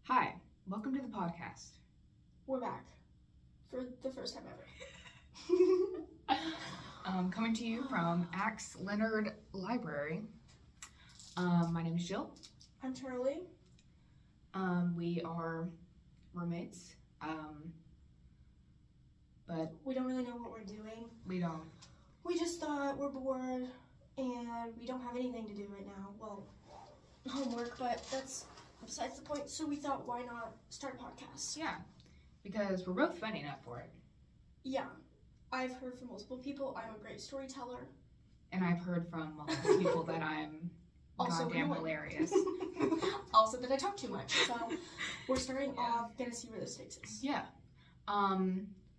Hi, welcome to the podcast. We're back for the first time ever. Coming to you from Axe Leonard Library. My name is Jill. I'm Charlie. We are roommates, but we don't really know what we're doing. We don't. We just thought we're bored and we don't have anything to do right now. Well, homework, but that's besides the point. So we thought, why not start a podcast? Yeah, because we're both funny enough for it. Yeah, I've heard from multiple people I'm a great storyteller. And I've heard from multiple people that I'm also goddamn hilarious. Also that I talk too much. So we're starting off, gonna see where this takes us. Yeah.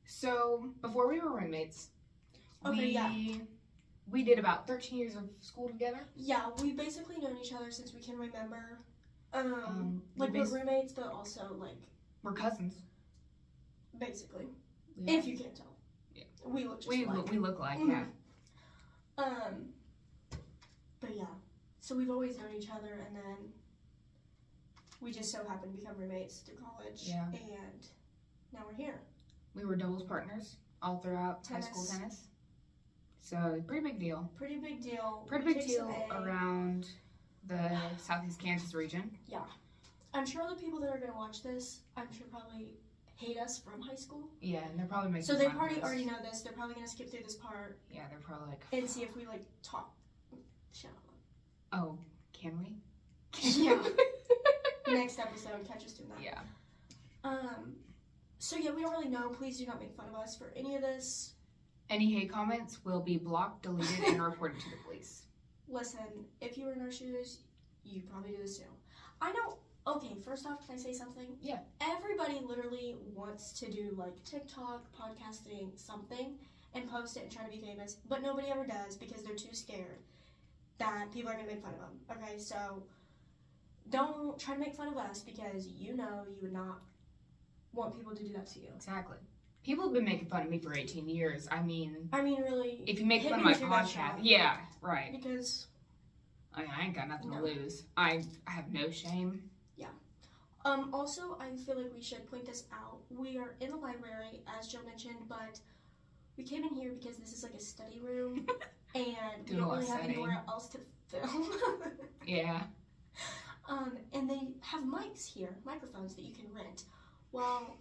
So before we were roommates, we did about 13 years of school together. Yeah, we've basically known each other since we can remember. We're roommates, but also we're cousins. Basically, Yeah. if you can't tell. Yeah. We look just we alike. We look like, Mm-hmm. yeah. But yeah, so we've always known each other, and then we just so happened to become roommates through college. Yeah. And now we're here. We were doubles partners all throughout high school tennis. So, pretty big deal. Pretty big deal. Pretty big deal around the Southeast Kansas region. Yeah. I'm sure the people that are going to watch this, I'm sure probably hate us from high school. Yeah, and they're probably making So they fun probably of us. already know this. They're probably going to skip through this part. Yeah, they're probably like... And see if we, talk. Shut up. Oh, can we? Yeah. Next episode, catch us doing that. Yeah. So yeah, we don't really know. Please do not make fun of us for any of this. Any hate comments will be blocked, deleted, and reported to the police. Listen, if you were in our shoes, you'd probably do this too. I know. Okay, first off, can I say something? Yeah. Everybody literally wants to do TikTok, podcasting, something, and post it and try to be famous, but nobody ever does because they're too scared that people are going to make fun of them. Okay, so don't try to make fun of us because you would not want people to do that to you. Exactly. People have been making fun of me for 18 years. I mean, really. If you make fun of my podcast, yeah, right. Because I ain't got nothing to lose. I have no shame. Yeah. Also, I feel like we should point this out. We are in the library, as Jill mentioned, but we came in here because this is a study room, and we don't really have anywhere else to film. Yeah. And they have mics here, microphones that you can rent. Well,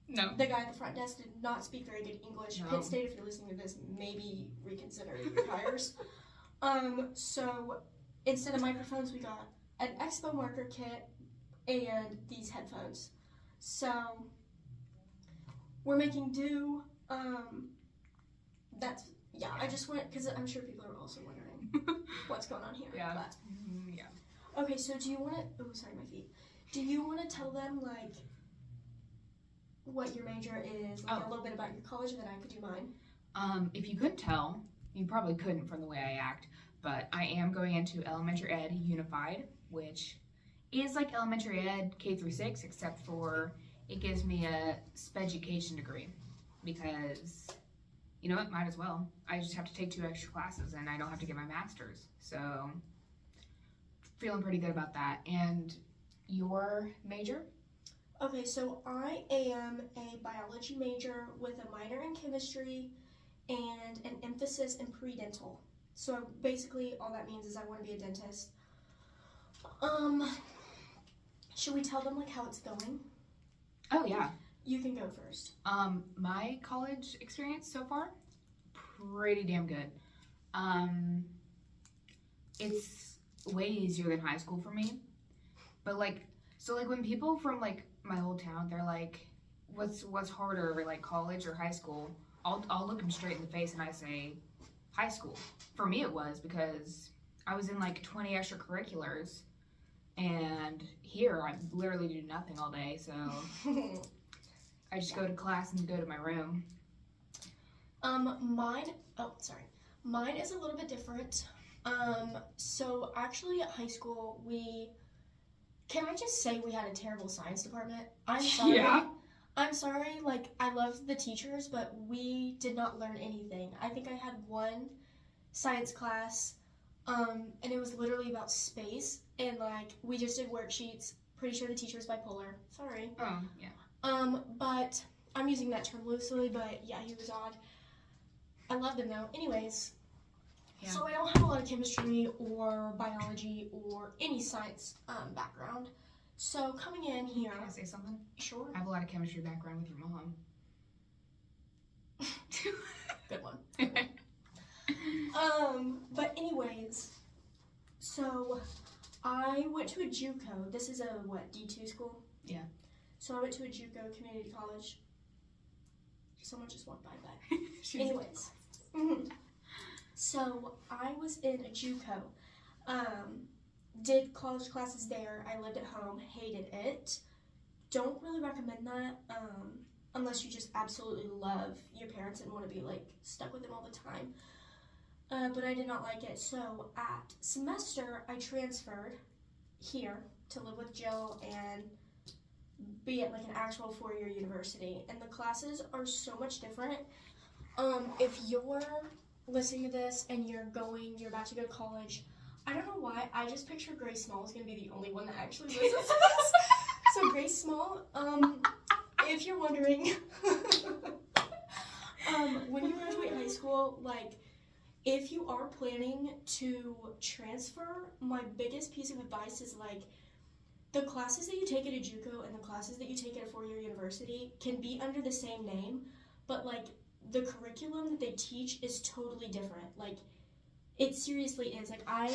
no. The guy at the front desk did not speak very good English. No. Penn State, if you're listening to this, maybe reconsider your hires. So instead of microphones, we got an expo marker kit and these headphones. So we're making do. I just went because I'm sure people are also wondering what's going on here. Yeah. But, yeah. Okay, so do you want to? Oh, sorry, my feet. Do you want to tell them what your major is, a little bit about your college, and then I could do mine? If you couldn't tell, you probably couldn't from the way I act, but I am going into elementary ed unified, which is like elementary ed K through 6, except for it gives me a speducation degree because, you know what, might as well. I just have to take 2 extra classes and I don't have to get my master's. So, feeling pretty good about that. And your major? Okay, so I am a biology major with a minor in chemistry and an emphasis in pre-dental. So basically all that means is I want to be a dentist. Should we tell them how it's going? Oh yeah. You can go first. My college experience so far, pretty damn good. It's way easier than high school for me. But when people from my whole town, they're like, what's harder, college or high school? I'll look them straight in the face and I say, high school. For me it was because I was in 20 extracurriculars, and here I literally do nothing all day, so I just go to class and go to my room. Mine is a little bit different. So actually at high school can I just say we had a terrible science department? I'm sorry. Yeah. I'm sorry, I love the teachers, but we did not learn anything. I think I had one science class, and it was literally about space, and we just did worksheets, Pretty sure the teacher was bipolar. Sorry. Oh, yeah. But I'm using that term loosely, but yeah, he was odd. I loved him though. Anyways, Yeah. so I don't have a lot of chemistry or biology or any science background. So coming in here, Can I say something? sure, I have a lot of chemistry background with your mom. good one. But anyways, so I went to a JUCO. This is a D2 school? Yeah. So I went to a JUCO community college. Someone just walked by that. Anyways, so I was in a JUCO. Did college classes there. I lived at home, hated it. Don't really recommend that unless you just absolutely love your parents and want to be like stuck with them all the time. But I did not like it. So at semester, I transferred here to live with Jill and be at like an actual 4-year university. And the classes are so much different. If you're listening to this and you're about to go to college, I don't know why, I just picture Grace Small is going to be the only one that actually listens to this. So Grace Small, if you're wondering, when you graduate high school, like, if you are planning to transfer, my biggest piece of advice is, like, the classes that you take at a JUCO and the classes that you take at a 4-year university can be under the same name, but, like, the curriculum that they teach is totally different. Like, it seriously is. Like, I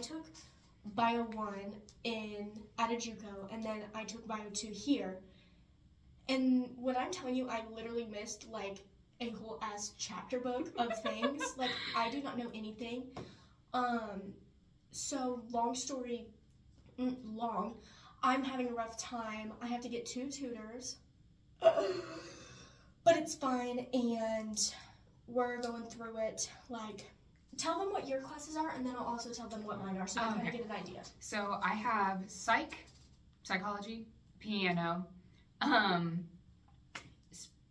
took Bio 1 at a JUCO, and then I took Bio 2 here. And when I'm telling you, I literally missed, like, a whole ass chapter book of things. Like, I do not know anything. So long story long, I'm having a rough time. I have to get 2 tutors. But it's fine, and we're going through it. Like, tell them what your classes are, and then I'll also tell them what mine are, so they kind of get an idea. So I have psychology, piano,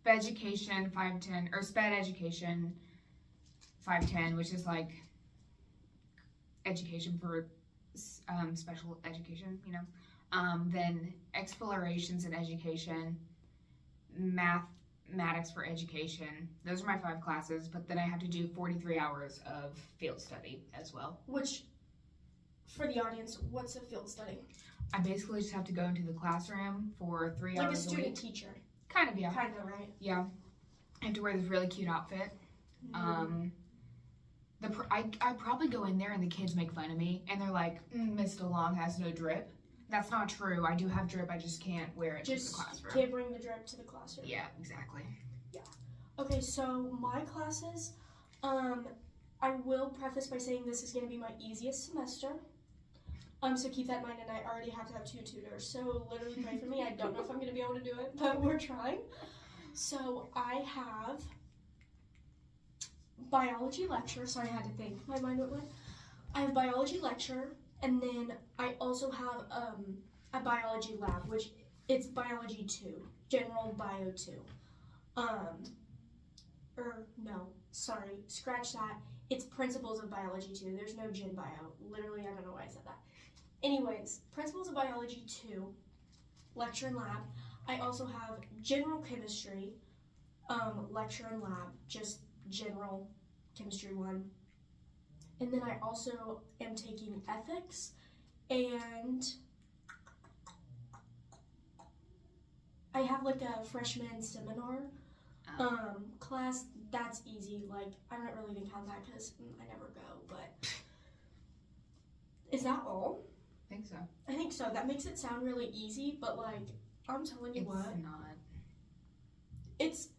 education 510, or sped education 510, which is like education for special education, you know. Then explorations in education, mathematics for education. Those are my 5 classes, but then I have to do 43 hours of field study as well. Which, for the audience, what's a field study? I basically just have to go into the classroom for 3 hours a week. Like a student teacher. Kind of, yeah. Kind of, right? Yeah. I have to wear this really cute outfit. I probably go in there and the kids make fun of me, and they're like, Miss DeLong has no drip. That's not true. I do have drip, I just can't wear it to the classroom. Can't bring the drip to the classroom. Yeah, exactly. Yeah. Okay, so my classes, I will preface by saying this is going to be my easiest semester. So keep that in mind, and I already have to have 2 tutors, so literally pray for me. I don't know if I'm going to be able to do it, but we're trying. So I have biology lecture, so I had to think. My mind went blank. I have biology lecture, and then I also have a biology lab, which it's biology 2, general bio 2. Scratch that. It's principles of biology 2. There's no gen bio. Literally, I don't know why I said that. Anyways, principles of biology 2, lecture and lab. I also have general chemistry, lecture and lab, just general chemistry 1. And then I also am taking ethics and I have like a freshman seminar class. That's easy. Like, I don't really even count that because I never go, but is that all? I think so. I think so. That makes it sound really easy, but like, I'm telling you what. It's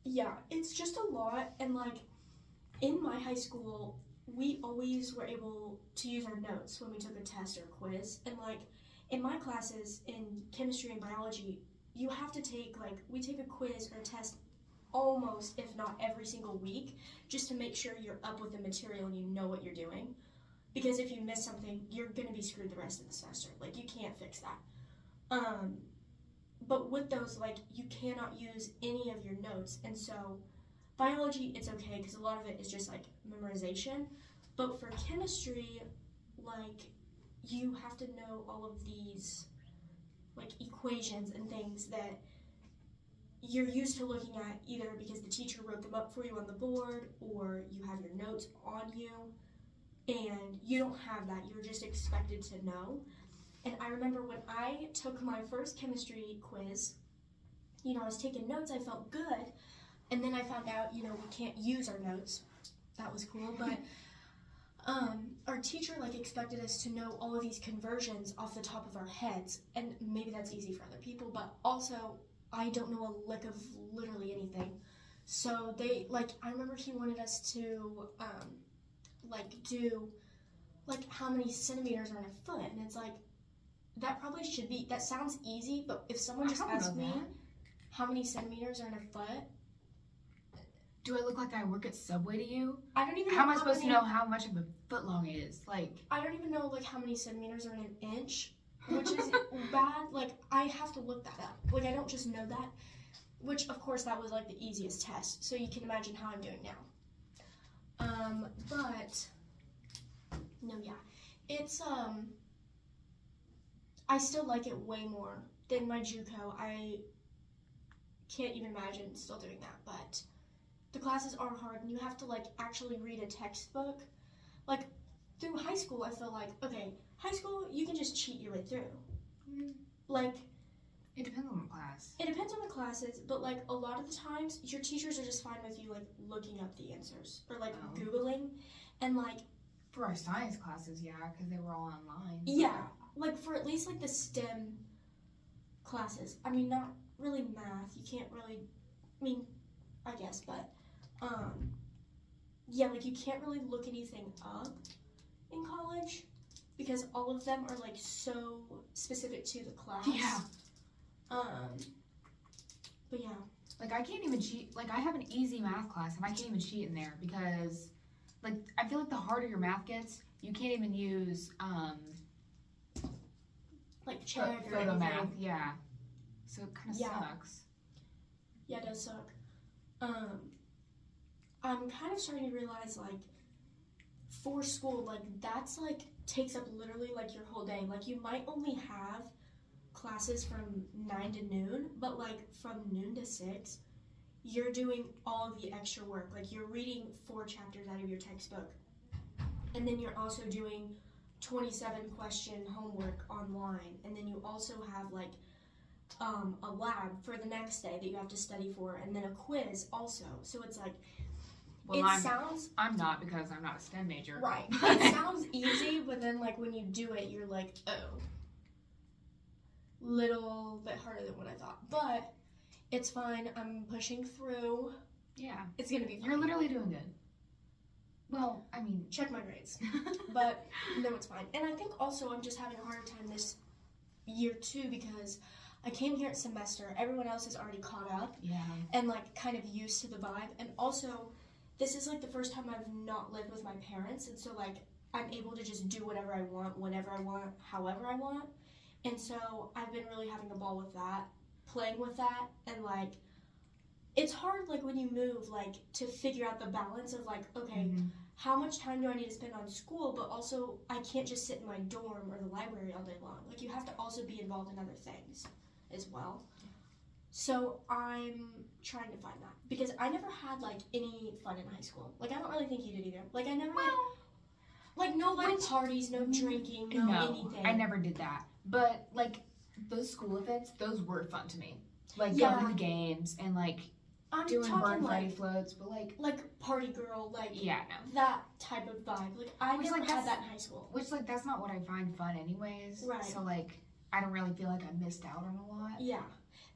not. It's just a lot, and like, in my high school, we always were able to use our notes when we took a test or quiz, and like, in my classes, in chemistry and biology, you have to take, like, we take a quiz or a test almost, if not every single week, just to make sure you're up with the material and you know what you're doing. Because if you miss something, you're going to be screwed the rest of the semester. Like, you can't fix that. But with those, like, you cannot use any of your notes. And so, biology, it's okay, because a lot of it is just, like, memorization. But for chemistry, like, you have to know all of these equations and things that you're used to looking at either because the teacher wrote them up for you on the board or you have your notes on you, and you don't have that. You're just expected to know. And I remember when I took my first chemistry quiz, you know, I was taking notes, I felt good, and then I found out, you know, we can't use our notes. That was cool, but our teacher like expected us to know all of these conversions off the top of our heads, and maybe that's easy for other people, but also I don't know a lick of literally anything. So they I remember he wanted us to do how many centimeters are in a foot, and it's like that probably should be, that sounds easy, but if someone just asked me how many centimeters are in a foot. Do I look like I work at Subway to you? I don't even know. How am I supposed to know how much of a foot long it is? Like, I don't even know like how many centimeters are in an inch, which is bad. Like, I have to look that up. Like, I don't just know that. Which, of course, that was like the easiest test. So you can imagine how I'm doing now. But no, yeah, it's I still like it way more than my JUCO. I can't even imagine still doing that, but the classes are hard, and you have to like actually read a textbook. Like through high school, I feel like, okay, high school you can just cheat your way through. Like, it depends on the class. It depends on the classes, but like a lot of the times your teachers are just fine with you like looking up the answers or like Googling, and like for our science classes, yeah, because they were all online. Yeah, like for at least like the STEM classes. I mean, not really math. You can't really, I mean, I guess, but yeah, like you can't really look anything up in college because all of them are like so specific to the class. Yeah. But yeah. Like I can't even cheat. Like I have an easy math class and I can't even cheat in there because, like, I feel like the harder your math gets, you can't even use like check or photo anything. math. Yeah. So it kind of sucks. Yeah, it does suck. I'm kind of starting to realize, like, for school, like, that's, like, takes up literally, like, your whole day. Like, you might only have classes from 9 to noon, but, like, from noon to 6, you're doing all of the extra work. Like, you're reading 4 chapters out of your textbook, and then you're also doing 27-question homework online, and then you also have, like, a lab for the next day that you have to study for, and then a quiz also. So it's like, well, I'm not because I'm not a STEM major. Right. It sounds easy, but then like when you do it, you're like, oh, little bit harder than what I thought. But it's fine. I'm pushing through. Yeah. It's gonna be fine. You're literally doing good. Well, I mean, check my grades. But no, it's fine. And I think also I'm just having a harder time this year too because I came here at semester. Everyone else is already caught up. Yeah. And like kind of used to the vibe. And also, this is like the first time I've not lived with my parents. And so like I'm able to just do whatever I want, whenever I want, however I want. And so I've been really having a ball with that, playing with that. And like, it's hard like when you move, like to figure out the balance of like, okay, how much time do I need to spend on school? But also I can't just sit in my dorm or the library all day long. Like you have to also be involved in other things as well. So I'm trying to find that because I never had like any fun in high school. Like I don't really think you did either. Like I never like no like parties, no drinking, no anything. I never did that. But like those school events, those were fun to me. Like going to the games and like doing burn Friday floats, but like party girl, like that type of vibe. Like I never had that in high school. Which like that's not what I find fun anyways. Right. So like I don't really feel like I missed out on a lot. Yeah.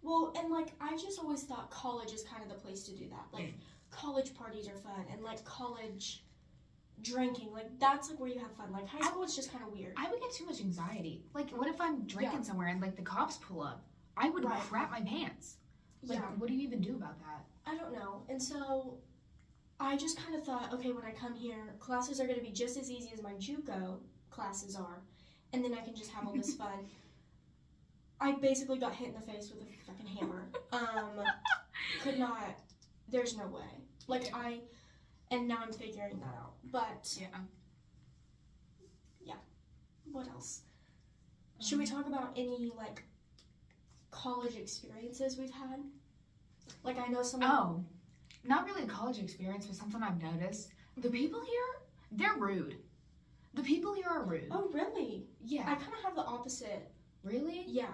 Well, and like I just always thought college is kind of the place to do that. Like college parties are fun, and like college drinking, like that's like where you have fun. Like high school is just kind of weird. I would get too much anxiety. Like what if I'm drinking somewhere and like the cops pull up? I would crap my pants. Like what do you even do about that? I don't know. And so I just kind of thought, okay, when I come here, classes are going to be just as easy as my JUCO classes are, and then I can just have all this fun. I basically got hit in the face with a fucking hammer. Could not, there's no way. Like and now I'm figuring that out. But, yeah. What else? Should we talk about any, like, college experiences we've had. Like, I know someone... Oh, not really a college experience, but something I've noticed. The people here, they're rude. The people here are rude. Oh, really? Yeah. I kind of have the opposite. Really? Yeah.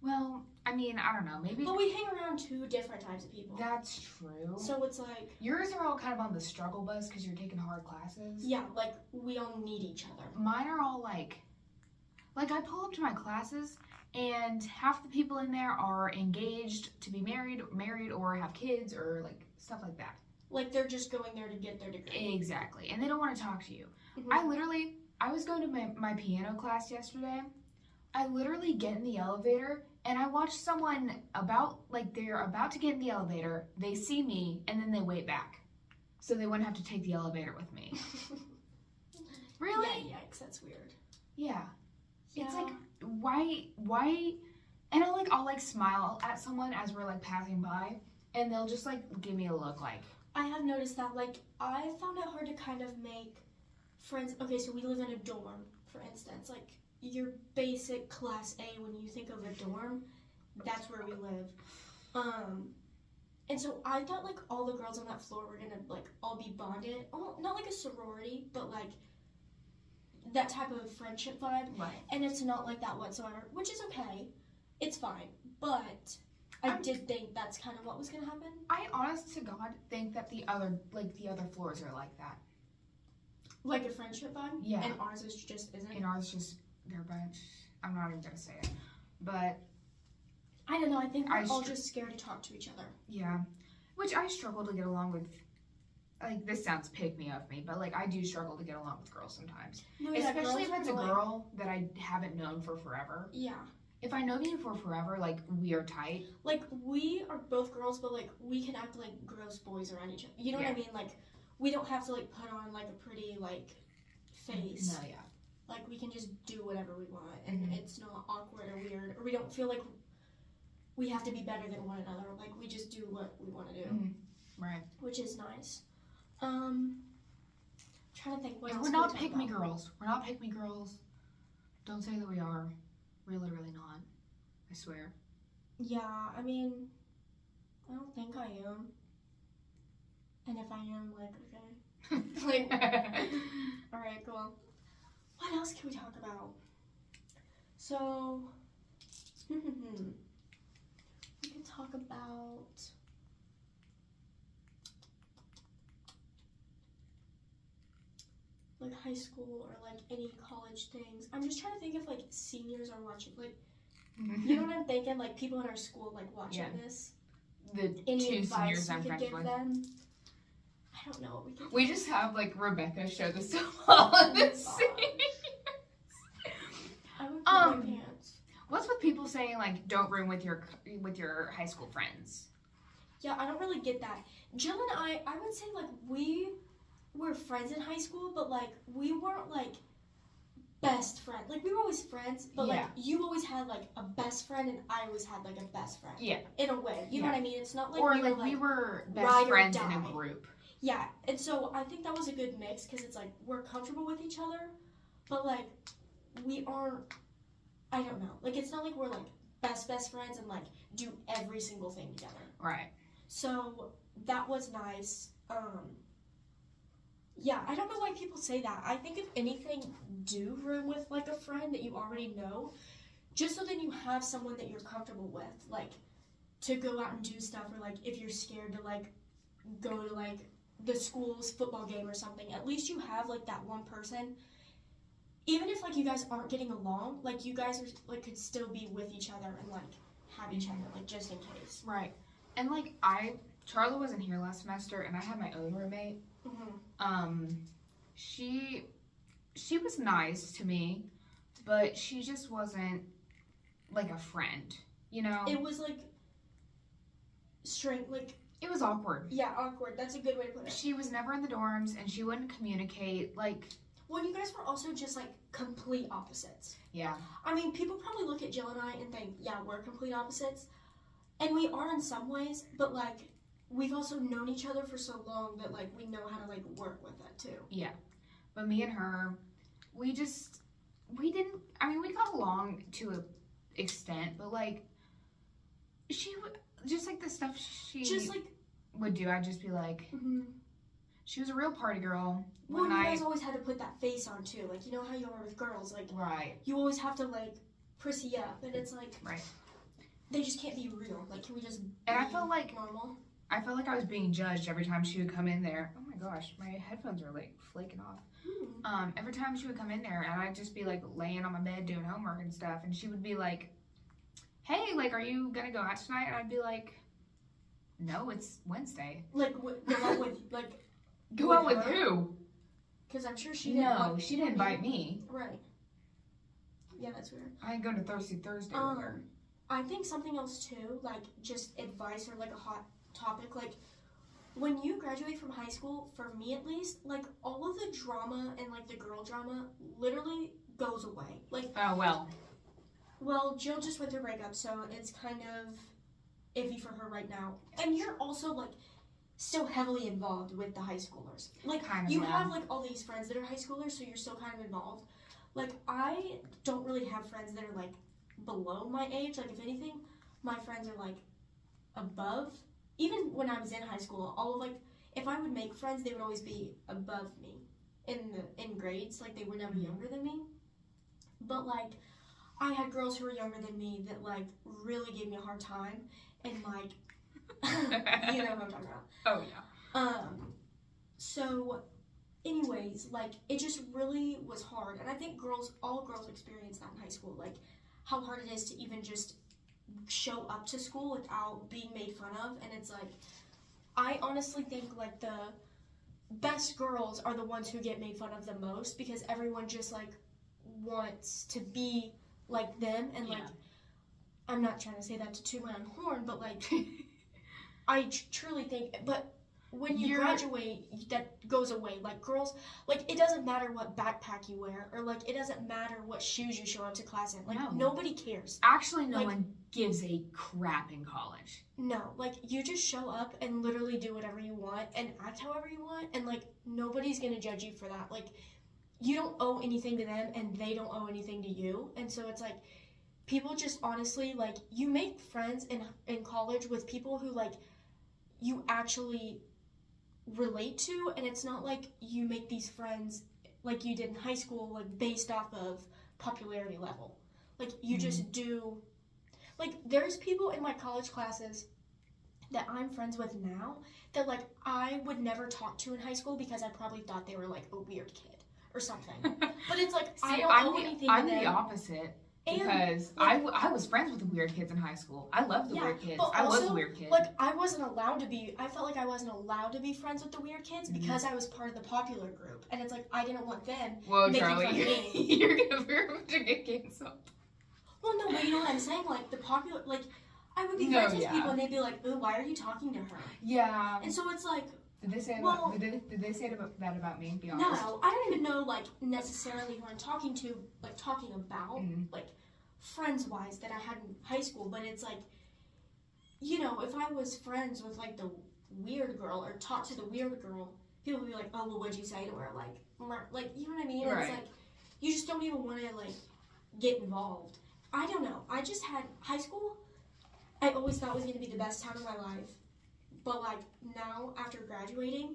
Well, I mean, I don't know. Maybe. But we hang around two different types of people. That's true. So it's like... Yours are all kind of on the struggle bus because you're taking hard classes. Yeah, like, we all need each other. Mine are all like I pull up to my classes and half the people in there are engaged to be married or have kids or like stuff like that. Like, they're just going there to get their degree. Exactly. And they don't want to talk to you. Mm-hmm. I was going to my piano class yesterday. I literally get in the elevator and I watch someone they're about to get in the elevator, they see me, and then they wait back. So they wouldn't have to take the elevator with me. Really? Yeah, yikes, that's weird. Yeah. Yeah. It's like, why? And I'll smile at someone as we're like passing by, and they'll just like give me a look like. I have noticed that, like, I found it hard to kind of make friends. Okay, so we live in a dorm, for instance. Like, your basic class A, when you think of a dorm, that's where we live. And so I thought, like, all the girls on that floor were gonna, like, all be bonded. Oh, not like a sorority, but, like, that type of friendship vibe. Right. And it's not like that whatsoever, which is okay. It's fine. But I did think that's kind of what was gonna happen. I honest to God think that the other floors are like that. Like a friendship vibe? Yeah. And ours just isn't? And ours just, they're a bunch. I'm not even gonna say it. But I don't know, I think we're all just scared to talk to each other. yeah. Which I struggle to get along with. Like, this sounds pick-me of me, but, like, I do struggle to get along with girls sometimes. No, yeah, especially if it's a like, girl that I haven't known for forever. Yeah. If I know you for forever, like, we are tight. Like, we are both girls, but, like, we can act like gross boys around each other. You know what I mean? Like, we don't have to, like, put on, like, a pretty, like, face. No, yeah. Like, we can just do whatever we want, and it's not awkward or weird, or we don't feel like we have to be better than one another. Like, we just do what we want to do. Mm-hmm. Right. Which is nice. Trying to think what else. We're not pick-me girls. We're not pick-me girls. Don't say that we are. We're literally not. I swear. Yeah, I mean, I don't think I am. And if I am, like, okay. Alright, cool. What else can we talk about? So, we can talk about... like high school or like any college things. I'm just trying to think if like seniors are watching, like, you know what I'm thinking? Like people in our school like watching this. The any two advice seniors I'm we could friends give with. them? I don't know what we could. We just have like Rebecca show this to all of the seniors. I would put my pants. What's with people saying like don't room with your high school friends? Yeah, I don't really get that. Jill and I would say like we were friends in high school, but like we weren't like best friends. Like we were always friends, but like you always had like a best friend and I always had like a best friend. Yeah. In a way. You know what I mean? It's not like we were best friends in a group. Yeah. And so I think that was a good mix because it's like we're comfortable with each other, but like we aren't, I don't know. Like it's not like we're like best friends and like do every single thing together. Right. So that was nice. Yeah, I don't know why people say that. I think if anything, do room with like a friend that you already know, just so then you have someone that you're comfortable with, like to go out and do stuff, or like if you're scared to like go to like the school's football game or something, at least you have like that one person. Even if like you guys aren't getting along, like you guys are like could still be with each other and like have each other, like just in case. Right. And like Charlie wasn't here last semester, and I had my own roommate. She was nice to me, but she just wasn't like a friend, you know? It was like strange, like it was awkward. Yeah, awkward. That's a good way to put it. She was never in the dorms, and she wouldn't communicate, like... Well, you guys were also just like complete opposites. Yeah. I mean, people probably look at Jill and I and think, yeah, we're complete opposites. And we are in some ways, but like we've also known each other for so long that like we know how to like work with that too. Yeah. But me and her, we got along to an extent, but like she would, just like the stuff she Just like, would do, I'd just be like, she was a real party girl. well, you guys always had to put that face on too. Like, you know how you are with girls. Like, right. You always have to, like, prissy up. And it's like, right. They just can't be real. Like, can we just be and I felt like normal? I felt like I was being judged every time she would come in there. Oh my gosh, my headphones are like flaking off. Every time she would come in there, and I'd just be like laying on my bed doing homework and stuff, and she would be like, "Hey, like, are you gonna go out tonight?" And I'd be like, "No, it's Wednesday." Like, go out with, like, go out with who? Because I'm sure she didn't. No, she didn't invite me. Right. Yeah, that's weird. I didn't go to Thirsty Thursday with her. I think something else too, like just advice or like a hot topic, like when you graduate from high school, for me at least, like all of the drama and like the girl drama literally goes away. Like, oh well, Jill just went through a breakup, so it's kind of iffy for her right now. And you're also like still heavily involved with the high schoolers. Like, kind of, you have like all these friends that are high schoolers, so you're still kind of involved. Like, I don't really have friends that are like below my age. Like, if anything, my friends are like above. Even when I was in high school, all of like, if I would make friends, they would always be above me in grades. Like, they were never younger than me. But like, I had girls who were younger than me that like really gave me a hard time, and like, you know what I'm talking about. Oh yeah. So, anyways, like, it just really was hard, and I think all girls experience that in high school. Like, how hard it is to even just show up to school without being made fun of. And it's like, I honestly think like the best girls are the ones who get made fun of the most, because everyone just like wants to be like them. And like, I'm not trying to say that to toot my own horn, but like I truly think, but when you graduate, that goes away. Like, girls, like, it doesn't matter what backpack you wear, or like, it doesn't matter what shoes you show up to class in. Like, nobody cares. Actually, no one gives a crap in college. No, like, you just show up and literally do whatever you want and act however you want, and like, nobody's gonna judge you for that. Like, you don't owe anything to them, and they don't owe anything to you. And so it's like, people just honestly, like, you make friends in college with people who like you actually relate to, and it's not like you make these friends like you did in high school, like based off of popularity level. Like, you just do, like, there's people in my college classes that I'm friends with now that like I would never talk to in high school, because I probably thought they were like a weird kid or something. But it's like, see, I don't owe anything I'm to them. the opposite. Because like, I was friends with the weird kids in high school. I loved the weird kids. But I also, was a weird kid. Like, I felt like I wasn't allowed to be friends with the weird kids because I was part of the popular group. And it's like, I didn't want them making fun of me. You're going to get canceled. Well, no, but you know what I'm saying? Like, the popular, like, I would be friends with people and they'd be like, ooh, why are you talking to her? Yeah. And so it's like, did they say did they say that about me? Be honest. No, I don't even know, like, necessarily who I'm talking about, like, friends-wise that I had in high school. But it's like, you know, if I was friends with, like, the weird girl or talked to the weird girl, people would be like, oh, well, what'd you say to her? Like, you know what I mean? Right. It's like, you just don't even want to, like, get involved. I don't know. I just had high school, I always thought was going to be the best time of my life. But, like, now, after graduating,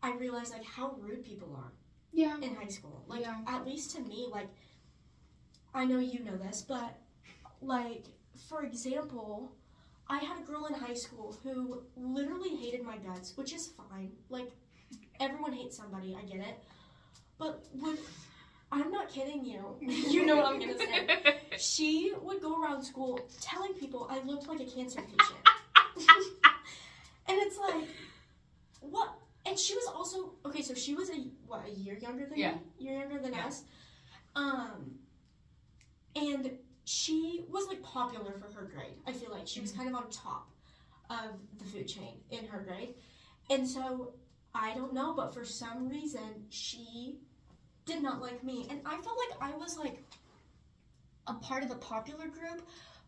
I realize, like, how rude people are in high school. Like, at least to me, like, I know you know this, but, like, for example, I had a girl in high school who literally hated my guts, which is fine. Like, everyone hates somebody, I get it. But I'm not kidding you. You know what I'm going to say. She would go around school telling people I looked like a cancer patient. And it's like, what? And she was also, okay, so she was a year younger than me? Year younger than us. And she was, like, popular for her grade. I feel like she was kind of on top of the food chain in her grade. And so, I don't know, but for some reason, she did not like me. And I felt like I was, like, a part of the popular group,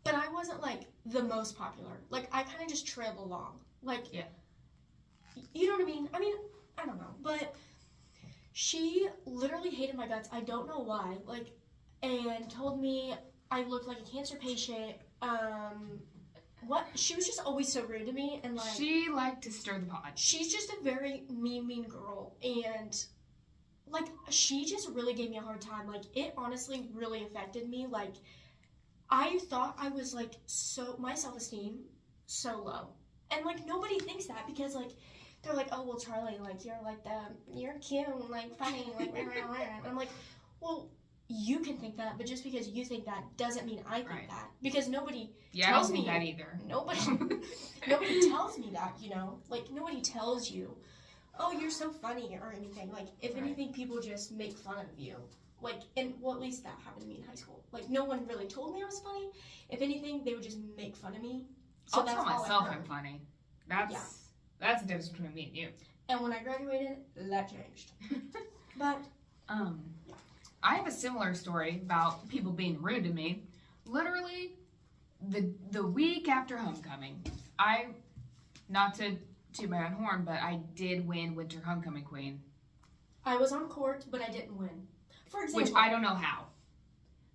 but I wasn't, like, the most popular. Like, I kind of just trailed along. Like, you know what I mean? I mean, I don't know. But she literally hated my guts. I don't know why. Like, and told me I looked like a cancer patient. what? She was just always so rude to me, and like She liked to stir the pot. she's just a very mean girl, and like she just really gave me a hard time. Like it honestly really affected me. Like I thought I was like my self-esteem so low, and like nobody thinks that because like they're like, oh well, Charlie, like you're cute, like funny, like rah, rah, rah. And I'm like, well, you can think that, but just because you think that doesn't mean I think that, because nobody tells I don't me think that either. nobody tells me that, you know, like nobody tells you, oh, you're so funny or anything. Like if anything, people just make fun of you. Like, and well, at least that happened to me in high school. Like no one really told me I was funny. If anything, they would just make fun of me. So I'll tell myself I'm funny. That's the difference between me and you. And when I graduated, that changed. But I have a similar story about people being rude to me. Literally, the week after homecoming, not to toot my own horn, but I did win Winter Homecoming Queen. I was on court, but I didn't win. For example, which I don't know how.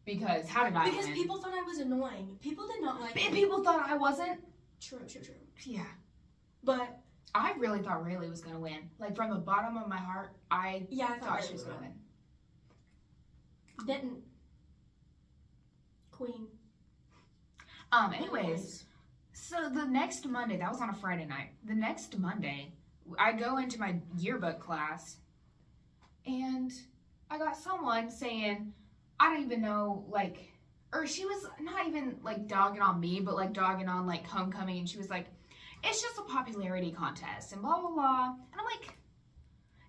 Because how did I win? Because people thought I was annoying. People did not like me. People thought I wasn't? True. Yeah. But I really thought Rayleigh was going to win. Like, from the bottom of my heart, I thought she was going to win. Didn't. Queen. Anyways, so the next Monday, that was on a Friday night. The next Monday, I go into my yearbook class, and I got someone saying, I don't even know, like, or she was not even, like, dogging on me, but, like, dogging on, like, homecoming, and she was like, it's just a popularity contest, and blah, blah, blah. And I'm like,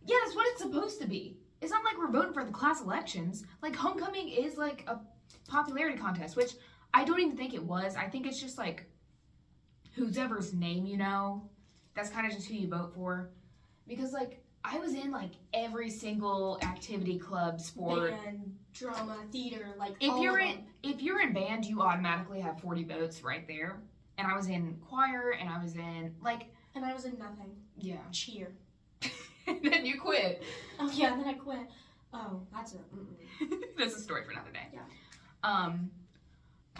yeah, that's what it's supposed to be. It's not like we're voting for the class elections. Like, homecoming is, like, a popularity contest, which I don't even think it was. I think it's just, like, whoever's name you know. That's kind of just who you vote for. Because, like, I was in, like, every single activity, club, sport. Band, drama, theater, like, if you're in band, you automatically have 40 votes right there. And I was in choir, and I was in, like... And I was in nothing. Yeah. Cheer. And then you quit. Oh, yeah, and then I quit. Oh, that's a... That's a story for another day. Yeah.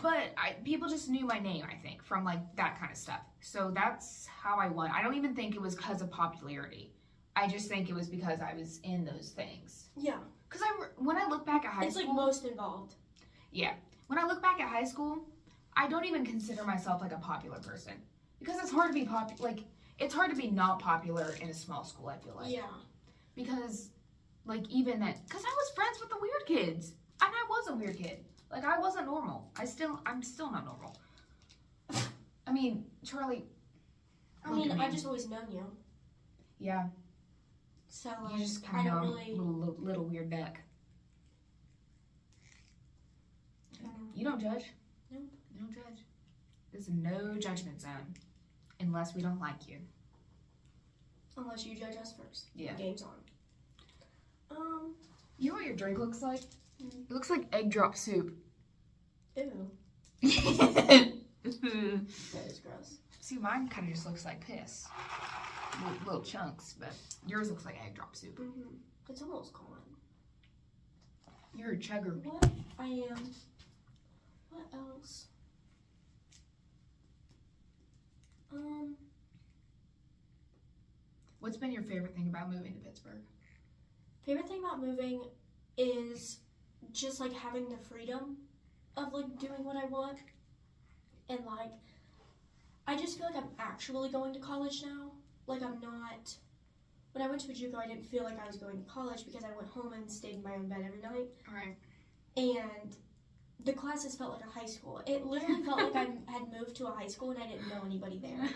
But people just knew my name, I think, from, like, that kind of stuff. So that's how I won. I don't even think it was because of popularity. I just think it was because I was in those things. Yeah. Because when I look back at high school... It's, like, most involved. Yeah. When I look back at high school, I don't even consider myself, like, a popular person. Because it's hard to be popular. Like, it's hard to be not popular in a small school, I feel like. Yeah. Because, like, even that... Because I was friends with the weird kids. And I was a weird kid. Like, I wasn't normal. I'm still not normal. I mean, Charlie... I've just always known you. Yeah. So, you just kind of little weird duck. You don't judge. No. You don't judge. There's no judgment zone. Unless we don't like you. Unless you judge us first. Yeah. The game's on. You know what your drink looks like? It looks like egg drop soup. Ew. That is gross. See, mine kind of just looks like piss. Little chunks, but yours looks like egg drop soup. Mm-hmm. It's almost gone. You're a chugger. What? I am. What else? What's been your favorite thing about moving to Pittsburgh? Favorite thing about moving is just, like, having the freedom of, like, doing what I want. And, like, I just feel like I'm actually going to college now. Like, I'm not... When I went to JUCO, I didn't feel like I was going to college because I went home and stayed in my own bed every night. Right. And the classes felt like a high school. It literally felt like I had moved to a high school and I didn't know anybody there.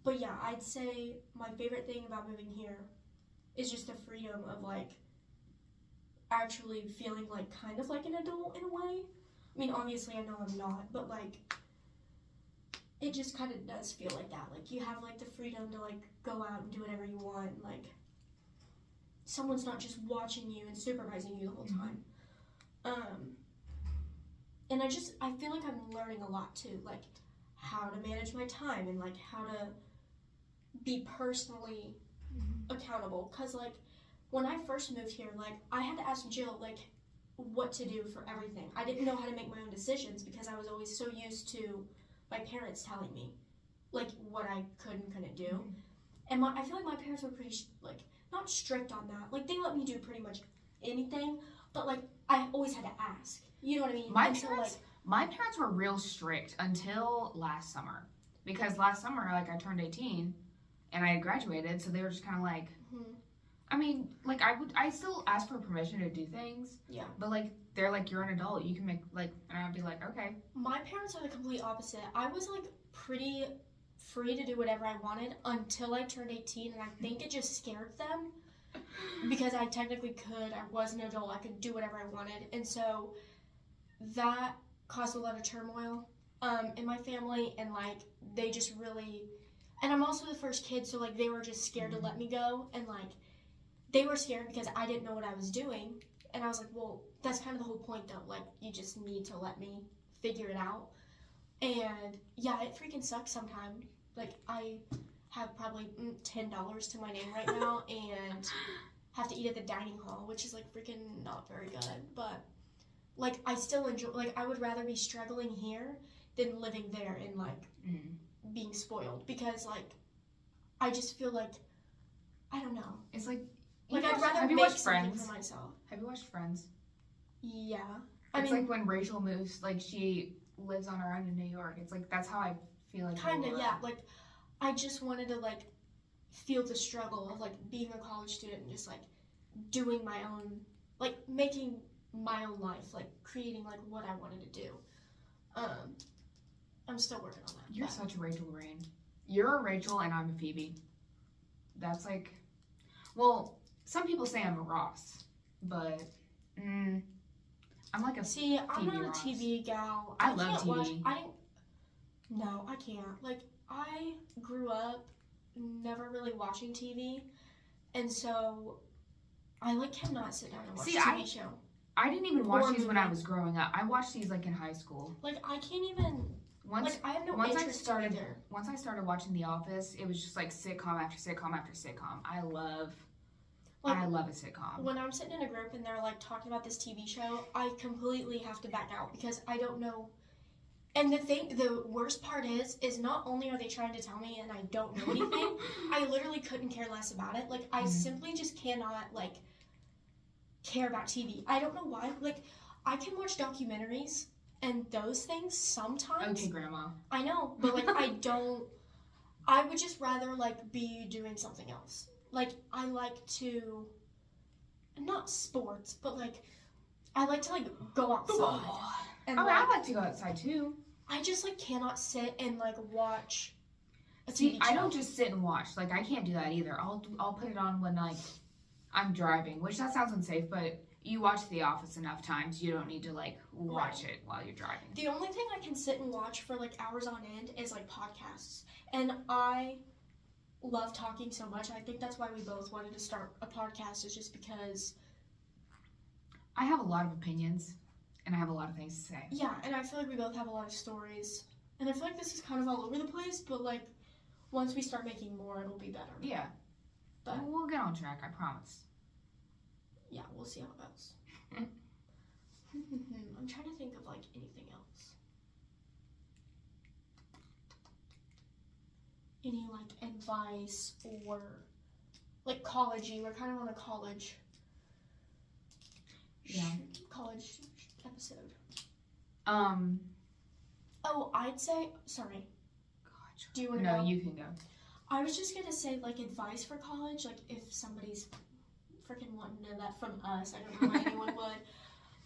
But yeah, I'd say my favorite thing about moving here is just the freedom of, like, actually feeling, like, kind of like an adult in a way. I mean, obviously I know I'm not, but, like, it just kind of does feel like that. Like, you have, like, the freedom to, like, go out and do whatever you want. Like, someone's not just watching you and supervising you the whole time. And I feel like I'm learning a lot, too. Like, how to manage my time and, like, how to be personally accountable. Because, like, when I first moved here, like, I had to ask Jill, like, what to do for everything. I didn't know how to make my own decisions because I was always so used to my parents telling me, like, what I could and couldn't do. And I feel like my parents were pretty, like, not strict on that. Like, they let me do pretty much anything, but, like, I always had to ask. You know what I mean? My parents were real strict until last summer. Because last summer, like, I turned 18 and I had graduated, so they were just kind of like, I mean, like, I still ask for permission to do things. Yeah. But, like, they're like, you're an adult. You can make, like, and I'd be like, okay. My parents are the complete opposite. I was, like, pretty free to do whatever I wanted until I turned 18, and I think it just scared them because I technically could. I was an adult. I could do whatever I wanted. And so that caused a lot of turmoil in my family, and, like, they just really, and I'm also the first kid, so, like, they were just scared to let me go, and, like, they were scared because I didn't know what I was doing, and I was like, well, that's kind of the whole point, though. Like, you just need to let me figure it out. And, yeah, it freaking sucks sometimes. Like, I have probably $10 to my name right now and have to eat at the dining hall, which is, like, freaking not very good. But, like, I still enjoy, like, I would rather be struggling here than living there and, like, being spoiled. Because, like, I just feel like, I don't know. It's like, I'd rather have you make watched something Friends? for myself. Have you watched Friends? Yeah. It's like when Rachel moves, like, she lives on her own in New York. It's like, that's how I feel like. Kind of, yeah. Like, I just wanted to, like, feel the struggle of, like, being a college student and just, like, doing my own, like, making my own life, like, creating, like, what I wanted to do. I'm still working on that. You're such a Rachel Green. You're a Rachel and I'm a Phoebe. That's like, well, some people say I'm a Ross, but I'm like a See, Phoebe I'm not Ross. a TV gal. I love can't TV. No, I can't. Like, I grew up never really watching TV, and so I, like, cannot sit down and watch a TV show. I didn't even watch these when I was growing up. I watched these, like, in high school. Like, I can't even, I have no interest either. Once I started watching The Office, it was just, like, sitcom after sitcom after sitcom. I love a sitcom. When I'm sitting in a group and they're, like, talking about this TV show, I completely have to back out because I don't know. And the worst part is not only are they trying to tell me and I don't know anything, I literally couldn't care less about it. Like, I simply just cannot, like, care about TV. I don't know why. Like, I can watch documentaries and those things sometimes. Okay, Grandma. I know, but, like, I would just rather, like, be doing something else. Like, I like to, not sports, but, like, I like to, like, go outside. And, I like to go outside, too. I just, like, cannot sit and, like, watch a See, TV show. I don't just sit and watch. Like, I can't do that either. I'll put it on when, like, I'm driving, which that sounds unsafe, but you watch The Office enough times, you don't need to, like, watch it while you're driving. The only thing I can sit and watch for, like, hours on end is, like, podcasts. And I love talking so much. I think that's why we both wanted to start a podcast, is just because I have a lot of opinions, and I have a lot of things to say. Yeah, and I feel like we both have a lot of stories. And I feel like this is kind of all over the place, but, like, once we start making more, it'll be better. Yeah. But we'll get on track, I promise. Yeah, we'll see how it goes. I'm trying to think of, like, anything else. Any, like, advice or, like, college-y. We're kind of on a college episode. Oh, I'd say, sorry. God. Do you want to go? No, you can go. I was just going to say, like, advice for college, like, if somebody's freaking wanting to know that from us, I don't know why anyone would,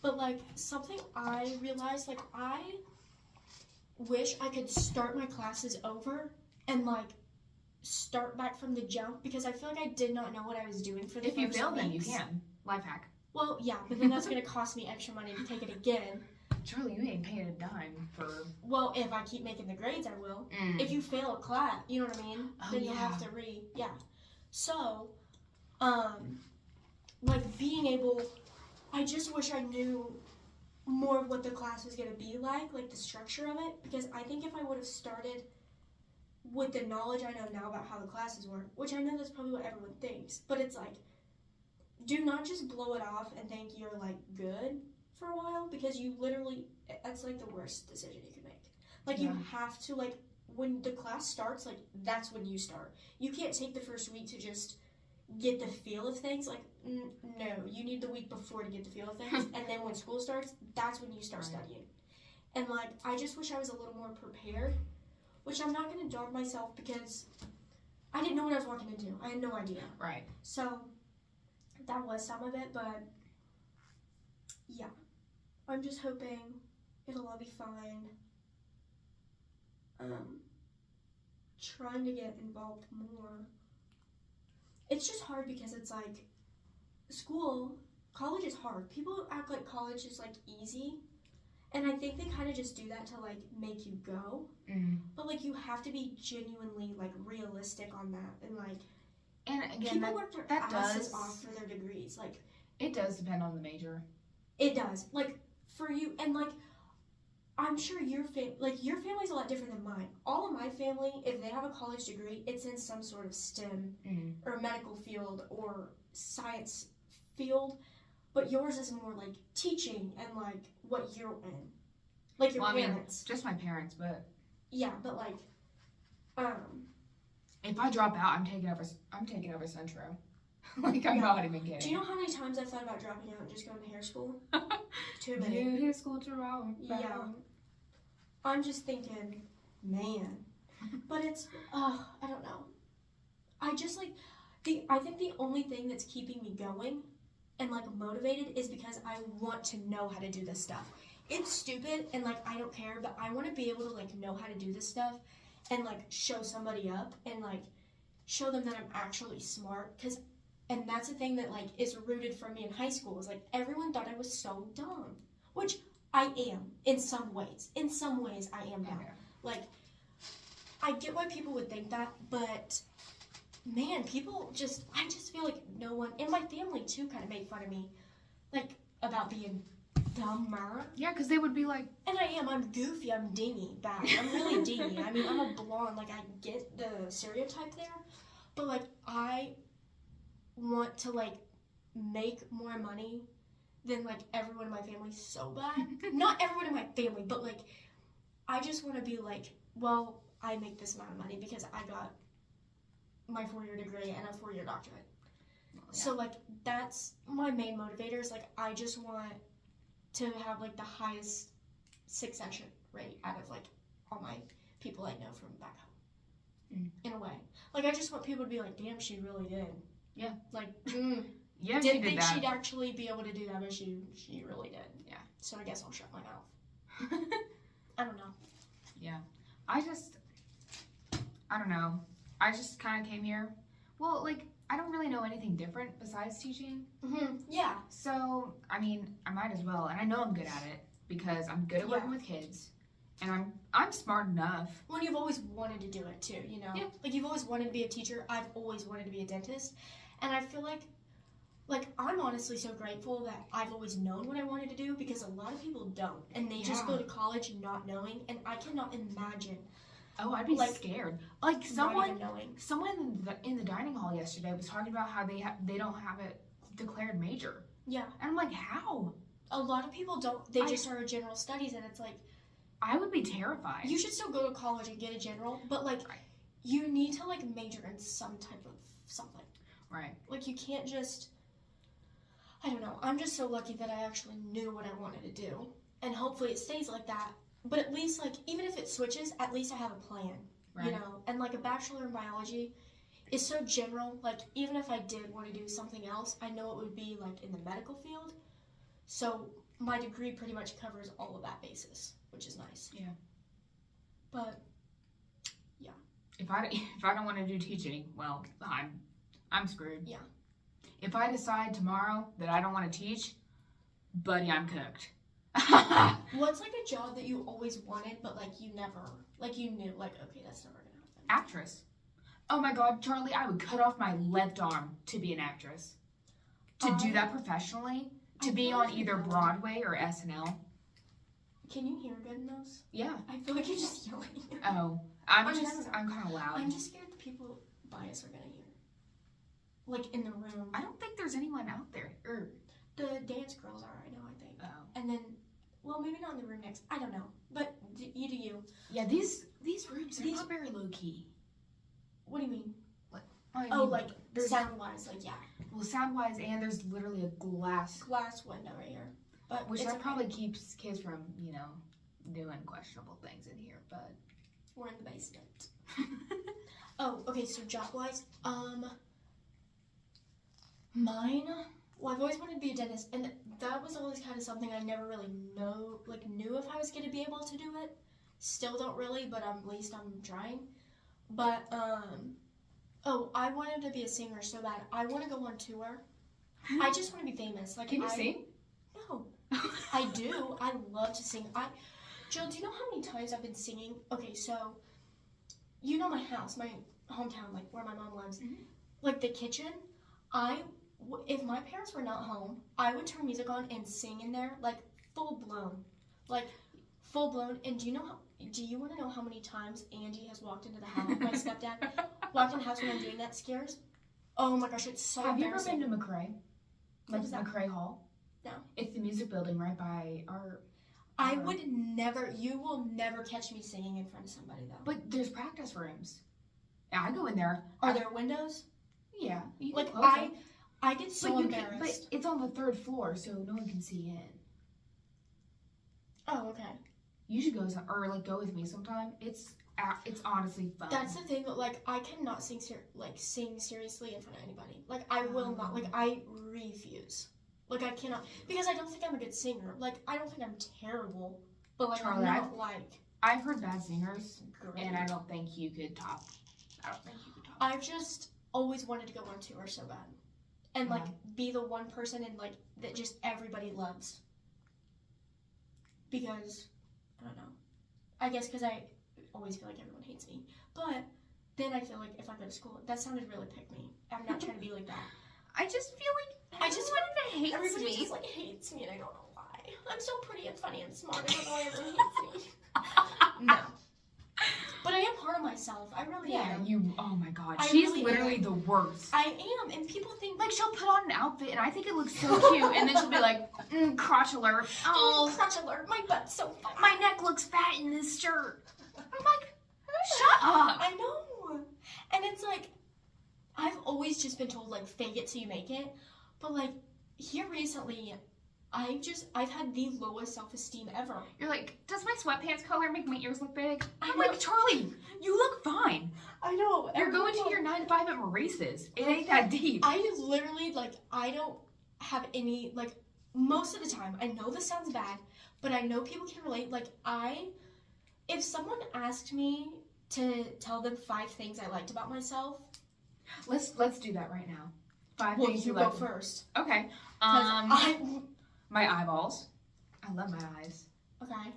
but, like, something I realized, like, I wish I could start my classes over and, like, start back from the jump, because I feel like I did not know what I was doing for the first If you fail, then you weeks. can. Life hack. Well, yeah, but then that's going to cost me extra money to take it again. Charlie, you ain't paying a dime for... Well, if I keep making the grades, I will. If you fail a class, you know what I mean? Then you'll have to yeah. So, like, being able, I just wish I knew more of what the class was going to be like the structure of it, because I think if I would have started with the knowledge I know now about how the classes work, which I know that's probably what everyone thinks, but it's like, do not just blow it off and think you're, like, good. for a while because you literally, it's like the worst decision you can make. Like, Yeah. you have to, like, when the class starts, like, that's when you start. You can't take the first week to just get the feel of things. Like, no, you need the week before to get the feel of things. And then when school starts, that's when you start studying. And, like, I just wish I was a little more prepared, which I'm not going to dog myself because I didn't know what I was walking into. I had no idea. Right. So, that was some of it, but, yeah. I'm just hoping it'll all be fine. Trying to get involved more. It's just hard because it's like, college is hard. People act like college is, like, easy. And I think they kind of just do that to, like, make you go. Mm. But, like, you have to be genuinely, like, realistic on that. And, like, And again, people work their that asses does off for their degrees. Like, it does depend on the major. it does. Like, for you, and, like, I'm sure your family's a lot different than mine. All of my family, if they have a college degree, it's in some sort of STEM or medical field or science field. But yours is more like teaching and like what you're in. Like your parents. I mean, just my parents, but yeah, but like if I drop out, I'm taking over Centro. Like, I'm not even kidding. Do you know how many times I've thought about dropping out and just going to hair school? Too many. Beauty school to rock. Yeah. I'm just thinking, man. But it's, I don't know. I just like, I think the only thing that's keeping me going and like motivated is because I want to know how to do this stuff. It's stupid and like I don't care, but I want to be able to like know how to do this stuff and like show somebody up and like show them that I'm actually smart. And that's the thing that like is rooted from me in high school is like everyone thought I was so dumb, which I am in some ways. In some ways I am now. Okay. Like I get why people would think that, but man, I just feel like no one, and my family too kind of made fun of me, like about being dumber. Yeah, because they would be like, and I'm goofy, I'm dingy, bad. I'm really dingy. I mean, I'm a blonde, like I get the stereotype there, but like I want to like make more money than like everyone in my family so bad. Not everyone in my family, but like I just want to be like, well, I make this amount of money because I got my 4-year degree and a 4-year doctorate. Well, yeah. So like that's my main motivator is like I just want to have like the highest succession rate out of like all my people I know from back home. In a way. Like I just want people to be like, damn, she really did. Yeah. Like, yeah, didn't think she'd actually be able to do that, but she really did. Yeah. So I guess I'll shut my mouth. I don't know. Yeah. I don't know. I just kind of came here. Well, like, I don't really know anything different besides teaching. Yeah. So, I mean, I might as well. And I know I'm good at it because I'm good at working with kids. And I'm smart enough. Well, you've always wanted to do it too, you know? Yeah. Like, you've always wanted to be a teacher. I've always wanted to be a dentist. And I feel like I'm honestly so grateful that I've always known what I wanted to do because a lot of people don't. And they just go to college not knowing. And I cannot imagine. Oh, I'd be scared. Like someone in the dining hall yesterday was talking about how they don't have a declared major. Yeah. And I'm like, how? A lot of people don't. They just are general studies, and it's like I would be terrified. You should still go to college and get a general, but like you need to like major in some type of something. Right. Like you can't just. I don't know. I'm just so lucky that I actually knew what I wanted to do, and hopefully it stays like that. But at least, like, even if it switches, at least I have a plan, you know? And, like, a bachelor in biology is so general. Like, even if I did want to do something else, I know it would be, like, in the medical field. So, my degree pretty much covers all of that basis, which is nice. Yeah. But, yeah. If I don't want to do teaching, well, I'm screwed. Yeah. If I decide tomorrow that I don't want to teach, buddy, I'm cooked. What's like a job that you always wanted, but like you never, like you knew, like, okay, that's never gonna happen? Actress. Oh my God, Charlie, I would cut off my left arm to be an actress. To do that professionally, to be on either Broadway or SNL. Can you hear good in those? Yeah. I feel like you're just yelling. Oh, I'm kind of loud. I'm just scared the people by us are gonna hear. Like in the room. I don't think there's anyone out there. The dance girls are right now, I think. Oh. And then, well, maybe not in the room next. I don't know. But you do you. Yeah, these rooms are not very low key. What do you mean? I Oh, mean, like there's sound wise, like yeah. Well, sound wise, and there's literally a glass Window right here. But which it's that okay. probably keeps kids from, doing questionable things in here, but We're in the basement. Oh, okay, so job wise, mine, well, I've always wanted to be a dentist, and that was always kind of something I never really knew if I was going to be able to do it. Still don't really, but at least I'm trying. But, oh, I wanted to be a singer so bad. I want to go on tour. I just want to be famous. Like, can you sing? No. I do. I love to sing. Jill, do you know how many times I've been singing? Okay, so, you know my house, my hometown, like where my mom lives. Mm-hmm. Like the kitchen, if my parents were not home, I would turn music on and sing in there, like full blown. And do you want to know how many times Angie has walked into the house, my stepdad, walked in the house when I'm doing that scares? Oh my gosh, it's so embarrassing. Have you ever been to McRae? Like McRae Hall? No. It's the music building right by our... You will never catch me singing in front of somebody though. But there's practice rooms. Yeah, I go in there. Are there windows? Yeah. Like I get so embarrassed. But it's on the 3rd floor, so no one can see in. Oh, okay. You should go go with me sometime. It's honestly fun. That's the thing. Like I cannot sing seriously in front of anybody. Like I will not. Like I refuse. Like I cannot because I don't think I'm a good singer. Like I don't think I'm terrible. But like Charlie, I'm not I've heard bad singers, great. and I don't think you could top. I've just always wanted to go on tour so bad, and like be the one person and like that just everybody loves. Because I don't know. I guess because I always feel like everyone hates me. But then I feel like if I go to school, that sounded really pick me. I'm not trying to be like that. I just feel like Everybody just like hates me, and I don't know why. I'm so pretty and funny and smart. I don't know why everyone hates me. No. But I am hard on myself. I really am. Oh my god. She's really literally the worst. I am, and people think... Like, she'll put on an outfit, and I think it looks so cute, and then she'll be like, crotch alert. Oh, crotch alert. My butt's so fat. My neck looks fat in this shirt. I'm like, shut up. I know. And it's like, I've always just been told, like, fake it till you make it. But, like, here recently... I've had the lowest self-esteem ever. You're like, does my sweatpants color make my ears look big? I'm like, Charlie, you look fine. I know. You're going to your 9 to 5 at Maurice's. It ain't that deep. I literally, like, I don't have any, like, most of the time, I know this sounds bad, but I know people can relate. Like, if someone asked me to tell them 5 things I liked about myself. Let's do that right now. 5 well, things you go first. Okay. My eyeballs. I love my eyes. Okay.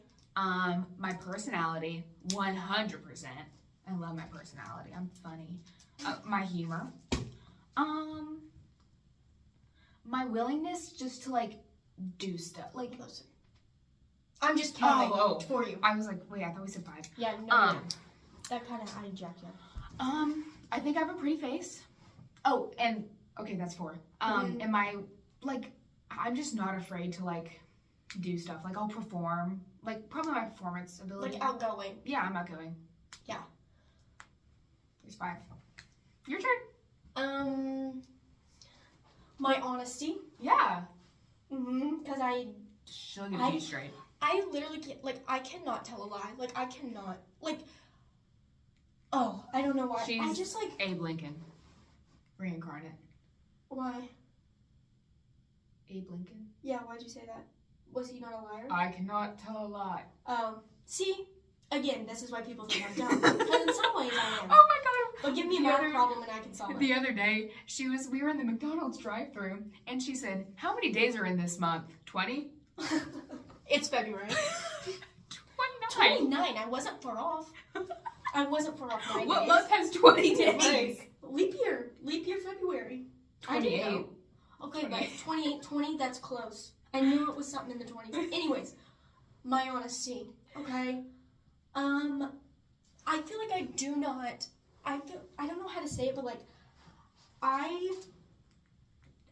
My personality, 100%. I love my personality. I'm funny. My humor. My willingness just to like do stuff. Like, I'm just counting for you. I was like, wait, I thought we said 5. Yeah, no. That kind of hijacked you. I think I have a pretty face. Oh, and okay, that's 4. And my like. I'm just not afraid to, like, do stuff. Like, I'll perform. Like, probably my performance ability. Like, outgoing. Yeah, I'm outgoing. Yeah. There's 5. Your turn. My honesty. Yeah. Because She'll give you straight. I literally can't, like, I cannot tell a lie. Like, I cannot. Like, oh, I don't know why. I just, like... Abe Lincoln. Reincarnate. Why? Abe Lincoln? Yeah, why'd you say that? Was he not a liar? I cannot tell a lie. See? Again, this is why people think I'm dumb. Because in some ways I am. Oh my god. But give me a math problem and I can solve it. The other day, we were in the McDonald's drive-thru and she said, how many days are in this month? 20? It's February. 29. 29. I wasn't far off. I wasn't far off 9 What days. month has 20 days? Leap year February. 28. Okay, but 28, 20, that's close. I knew it was something in the 20s. Anyways, my honesty, okay? I feel like I don't know how to say it, but like, I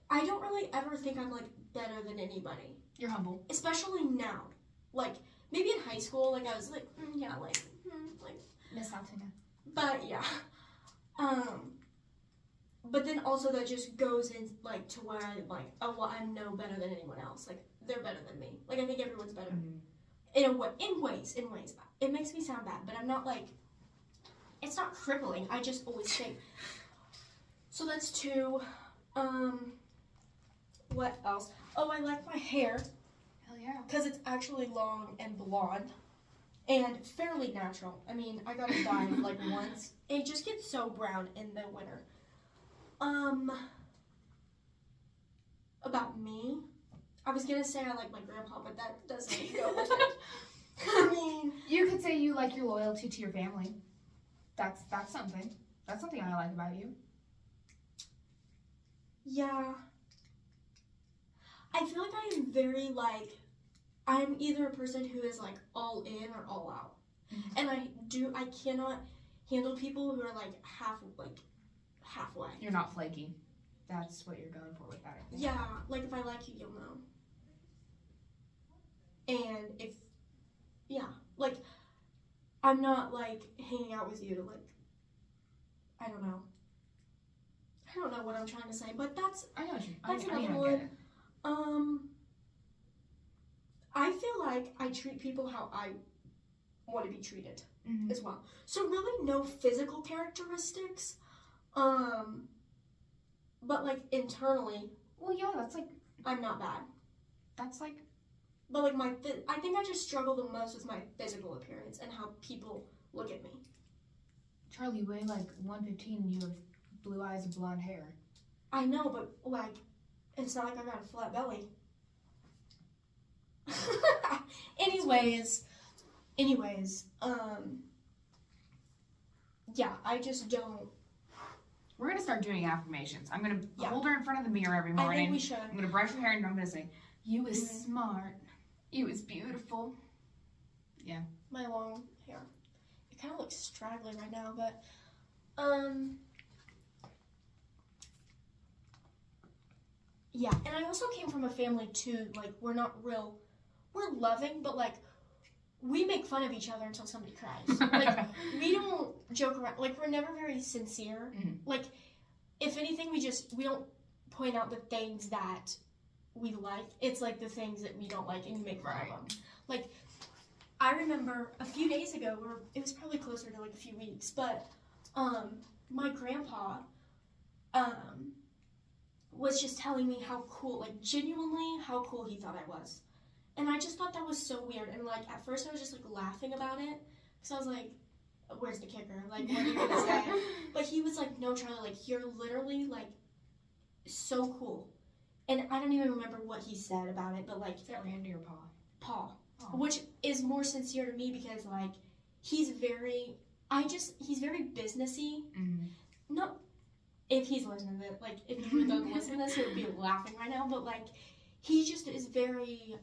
don't really ever think I'm like better than anybody. You're humble. Especially now. Like, maybe in high school, like, I was like, like. Miss Altina. But, yeah. But then also that just goes in, like, to where I'm like, oh, well, I'm no better than anyone else. Like, they're better than me. Like, I think everyone's better. In ways. It makes me sound bad, but I'm not, like, it's not crippling. I just always think. So that's 2. What else? Oh, I like my hair. Hell yeah. Because it's actually long and blonde. And fairly natural. I mean, I got it dyed, like, once. It just gets so brown in the winter. About me, I was gonna say I like my grandpa, but that doesn't go with it. I mean, you could say you like your loyalty to your family. That's something. That's something I like about you. Yeah. I feel like I am very, like, I'm either a person who is, like, all in or all out. And I cannot handle people who are, like, halfway. You're not flaky. That's what you're going for with that. Yeah, like, if I like you, you'll know. And like, I'm not, like, hanging out with you, like, I don't know what I'm trying to say, but that's another one. I feel like I treat people how I want to be treated as well. So really no physical characteristics, but, like, internally. Well, yeah, that's, like, I'm not bad. That's, like, but, like, I think I just struggle the most with my physical appearance and how people look at me. Charlie, you weigh, like, 115 and you have blue eyes and blonde hair. I know, but, like, it's not like I got a flat belly. Anyways, yeah, I just don't. We're gonna start doing affirmations. I'm gonna hold her in front of the mirror every morning. I think we should. I'm gonna brush her hair and I'm gonna say, "You is smart. You is beautiful." Yeah. My long hair. It kind of looks straggly right now, but yeah. And I also came from a family too. Like, we're loving, but, like, we make fun of each other until somebody cries. Like, we don't joke around. Like, we're never very sincere. Like, if anything, we don't point out the things that we like. It's, like, the things that we don't like, and we make fun of them. Like, I remember a few days ago, or it was probably closer to, like, a few weeks, but my grandpa was just telling me how cool, like, genuinely how cool he thought I was. And I just thought that was so weird. And, like, at first I was just, like, laughing about it. Because I was like, where's the kicker? Like, what are you going to say? But he was like, no, Charlie, like, you're literally, like, so cool. And I don't even remember what he said about it, but, like. Is that Randy or Paul? Paul. Oh. Which is more sincere to me because, like, he's very businessy. Not if he's listening to it. Like, if he would listen to this, he would be laughing right now. But, like, he just is very.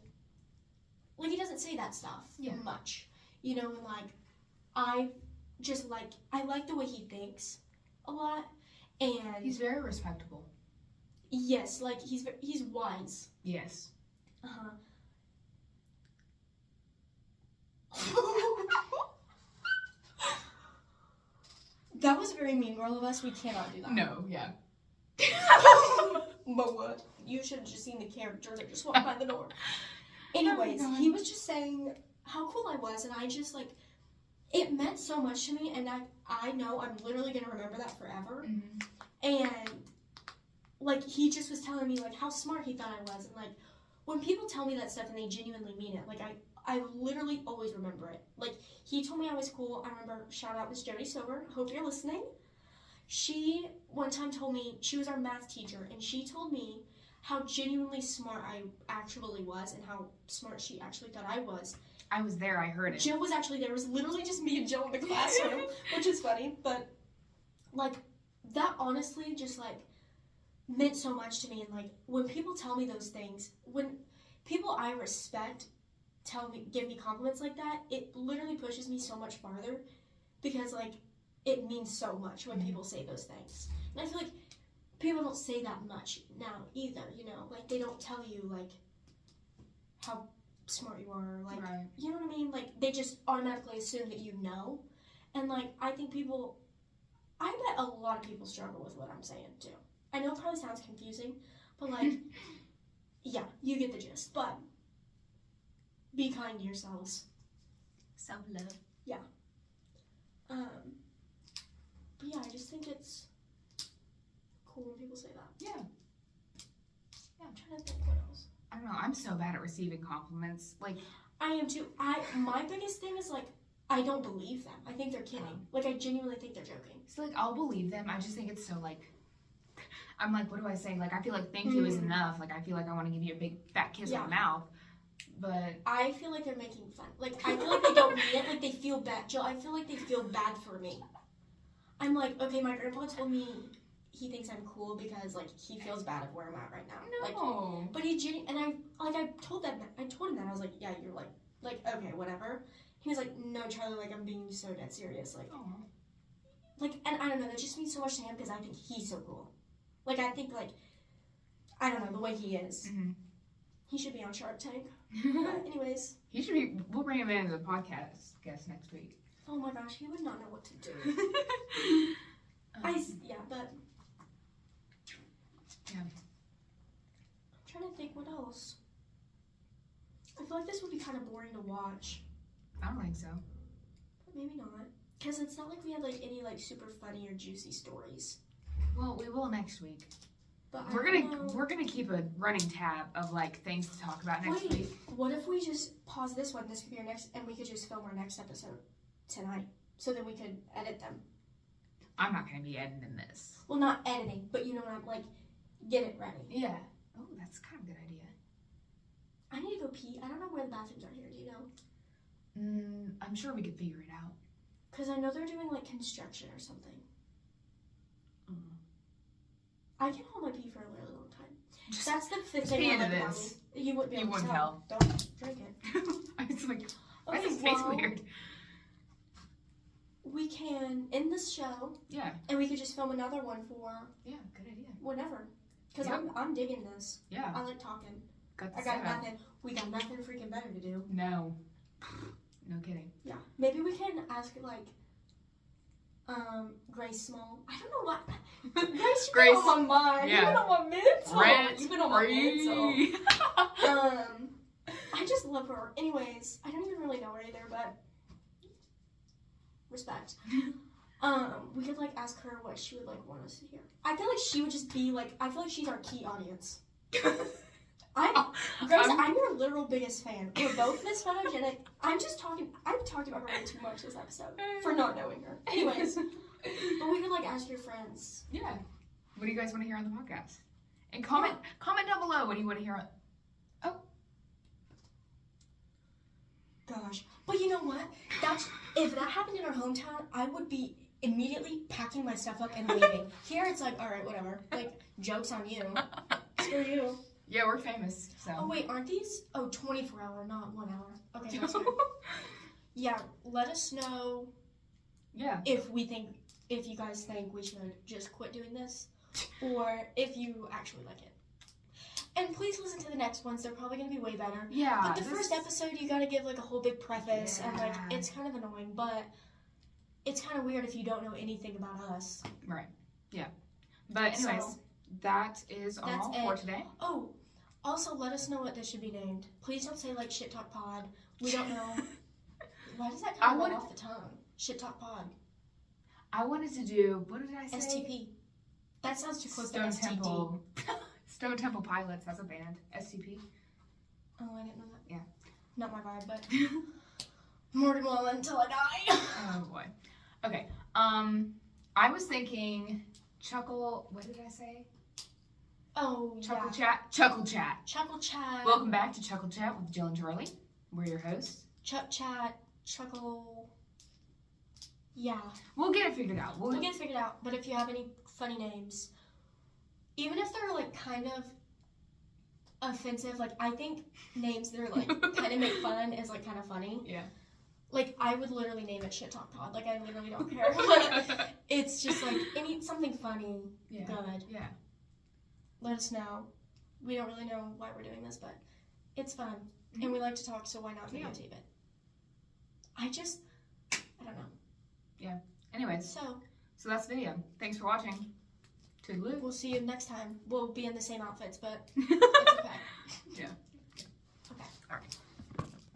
Like, he doesn't say that stuff much, you know, and, like, I like the way he thinks a lot, and. He's very respectable. Yes, like, he's wise. Yes. That was a very mean girl of us. We cannot do that. No, yeah. But what? You should have just seen the character that just walked by the door. Anyways, he was just saying how cool I was, and I just, like, it meant so much to me, and I know I'm literally going to remember that forever. And, like, he just was telling me, like, how smart he thought I was, and, like, when people tell me that stuff and they genuinely mean it, like, I literally always remember it. Like, he told me I was cool. I remember, shout out Miss Jody Silver, hope you're listening. She one time told me, she was our math teacher, and she told me how genuinely smart I actually was and how smart she actually thought I was. I was there, I heard it. Jill was actually there. It was literally just me and Jill in the classroom, which is funny, but, like, that honestly just, like, meant so much to me. And, like, when people tell me those things, when people I respect give me compliments like that, it literally pushes me so much farther because, like, it means so much when people say those things. And I feel like people don't say that much now either, you know? Like, they don't tell you, like, how smart you are, like, right. you know what I mean? Like, they just automatically assume that you know. And, like, I think I bet a lot of people struggle with what I'm saying, too. I know it probably sounds confusing, but, like, yeah, you get the gist. But be kind to yourselves. Self-love. Yeah. But, yeah, I just think it's cool when people say that. Yeah. Yeah, I'm trying to think what else. I don't know. I'm so bad at receiving compliments. Like, I am, too. My biggest thing is, like, I don't believe them. I think they're kidding. Like, I genuinely think they're joking. so, like, I'll believe them. I just think it's so, like, I'm like, what do I say? Like, I feel like thank you is enough. Like, I feel like I want to give you a big fat kiss on the mouth. But I feel like they're making fun. Like, I feel like they don't mean it. Like, they feel bad. Jill, I feel like they feel bad for me. I'm like, okay, my grandpa told me he thinks I'm cool because, like, he feels bad of where I'm at right now. no. Like, but he and I told him that. I was like, yeah, you're like, okay, whatever. He was like, no, Charlie, like, I'm being so dead serious. Like, and I don't know, that just means so much to him because I think he's so cool. Like, I think, like, I don't know, the way he is. Mm-hmm. He should be on Shark Tank. But anyways. He should be, we'll bring him in as a podcast guest next week. Oh my gosh, he would not know what to do. Yeah, but. Yeah. I'm trying to think what else. I feel like this would be kind of boring to watch. I don't think so. But maybe not. Because it's not like we have, like, any, like, super funny or juicy stories. Well, we will next week. But We're gonna keep a running tab of, like, things to talk about next week. What if we just pause this one? This could be our next, and we could just film our next episode tonight, so then we could edit them. I'm not gonna be editing this. Well, not editing, but you know what I'm like, get it ready. Yeah. Oh, that's kind of a good idea. I need to go pee. I don't know where the bathrooms are here. Do you know? I'm sure we could figure it out. Because I know they're doing, like, construction or something. I can hold my pee for a really long time. That's the thing I like about me. You wouldn't be able to tell. Don't drink it. I was like, why does this taste weird? We can end this show. Yeah. And we could just film another one for. Yeah, good idea. Whenever. Because I'm digging this. Yeah. I like talking. I got nothing. We got nothing freaking better to do. No. No kidding. Yeah. Maybe we can ask, like, Grace Small. I don't know what. Grace, you've been on my mind. Yeah. You've been on my mental. You've been on my mental. I just love her. Anyways, I don't even really know her either, but respect. We could, like, ask her what she would, like, want us to hear. I feel like she would just be, like, I feel like she's our key audience. Grace, I'm your literal biggest fan. We're both Miss Photogenic. I've talked about her way too much this episode for not knowing her. Anyways, but we could, like, ask your friends. Yeah. What do you guys want to hear on the podcast? And comment down below what do you want to hear on. Oh. Gosh. But you know what? If that happened in our hometown, I would be immediately packing my stuff up and leaving. Here it's like, all right, whatever. Like, joke's on you. Screw you. Yeah, we're famous, so. Oh, wait, aren't these? Oh, 24 hour, not 1 hour. Okay, that's good. Yeah, let us know. Yeah. If you guys think we should just quit doing this, or if you actually like it. And please listen to the next ones. They're probably going to be way better. Yeah. But the first episode, you got to give, like, a whole big preface, and, like, it's kind of annoying, but it's kind of weird if you don't know anything about us. Right. Yeah. But anyways, that is all for today. Oh, also let us know what this should be named. Please don't say, like, Shit Talk Pod. We don't know. Why does that kind of roll off the tongue? Shit Talk Pod. I wanted to do, what did I say? STP. That sounds too close to STD. Stone Temple Pilots has a band. STP. Oh, I didn't know that. Yeah. Not my vibe, but Morgan Wallen until I die. Oh boy. Okay. I was thinking what did I say? Oh, Chuckle yeah. Chuckle Chat. Chuckle Chat. Welcome back to Chuckle Chat with Jill and Charlie. We're your hosts. Chat, Chuckle. Yeah. We'll get it figured out. We'll get it figured out. But if you have any funny names, even if they're, like, kind of offensive, like, I think names that are, like, kind of make fun is, like, kind of funny. Yeah. Like, I would literally name it Shit Talk Pod. Like, I literally don't care. It's just, like, something funny, good. Yeah. let us know. We don't really know why we're doing this, but it's fun. And we like to talk, so why not videotape it? I don't know. Yeah. Anyways, so that's the video. Thanks for watching. Toodaloo. We'll see you next time. We'll be in the same outfits, but it's okay.